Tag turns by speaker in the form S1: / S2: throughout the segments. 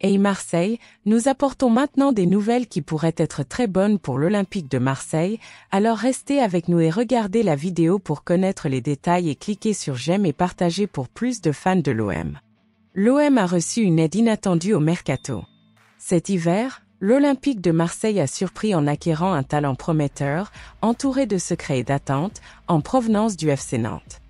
S1: Hey Marseille, nous apportons maintenant des nouvelles qui pourraient être très bonnes pour l'Olympique de Marseille, alors restez avec nous et regardez la vidéo pour connaître les détails et cliquez sur j'aime et partagez pour plus de fans de l'OM. L'OM a reçu une aide inattendue au mercato. Cet hiver, l'Olympique de Marseille a surpris en acquérant un talent prometteur, entouré de secrets et d'attentes, en provenance du FC Nantes.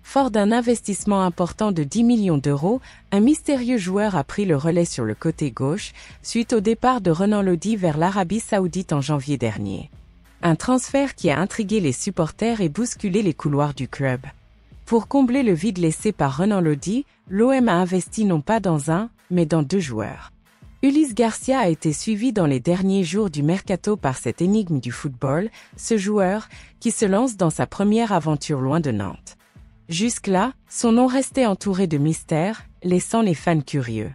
S1: Fort d'un investissement important de 10 millions d'euros, un mystérieux joueur a pris le relais sur le côté gauche, suite au départ de Renan Lodi vers l'Arabie Saoudite en janvier dernier. Un transfert qui a intrigué les supporters et bousculé les couloirs du club. Pour combler le vide laissé par Renan Lodi, l'OM a investi non pas dans un, mais dans deux joueurs. Ulysse Garcia a été suivi dans les derniers jours du mercato par cette énigme du football, ce joueur, qui se lance dans sa première aventure loin de Nantes. Jusque-là, son nom restait entouré de mystères, laissant les fans curieux.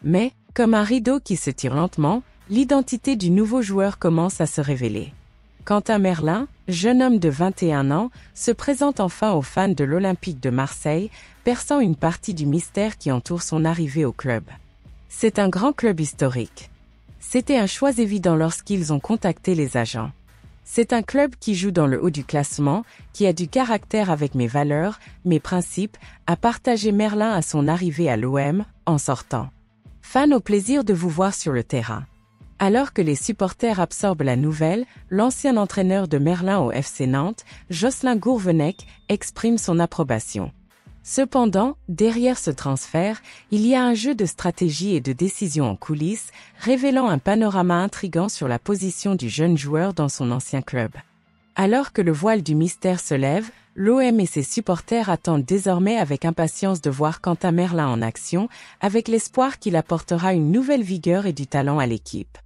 S1: Mais, comme un rideau qui se tire lentement, l'identité du nouveau joueur commence à se révéler. Quentin Merlin, jeune homme de 21 ans, se présente enfin aux fans de l'Olympique de Marseille, perçant une partie du mystère qui entoure son arrivée au club. C'est un grand club historique. C'était un choix évident lorsqu'ils ont contacté les agents. C'est un club qui joue dans le haut du classement, qui a du caractère avec mes valeurs, mes principes, a partagé Merlin à son arrivée à l'OM, en sortant. Fan au plaisir de vous voir sur le terrain. Alors que les supporters absorbent la nouvelle, l'ancien entraîneur de Merlin au FC Nantes, Jocelyn Gourvenec, exprime son approbation. Cependant, derrière ce transfert, il y a un jeu de stratégie et de décision en coulisses, révélant un panorama intrigant sur la position du jeune joueur dans son ancien club. Alors que le voile du mystère se lève, l'OM et ses supporters attendent désormais avec impatience de voir Quentin Merlin en action, avec l'espoir qu'il apportera une nouvelle vigueur et du talent à l'équipe.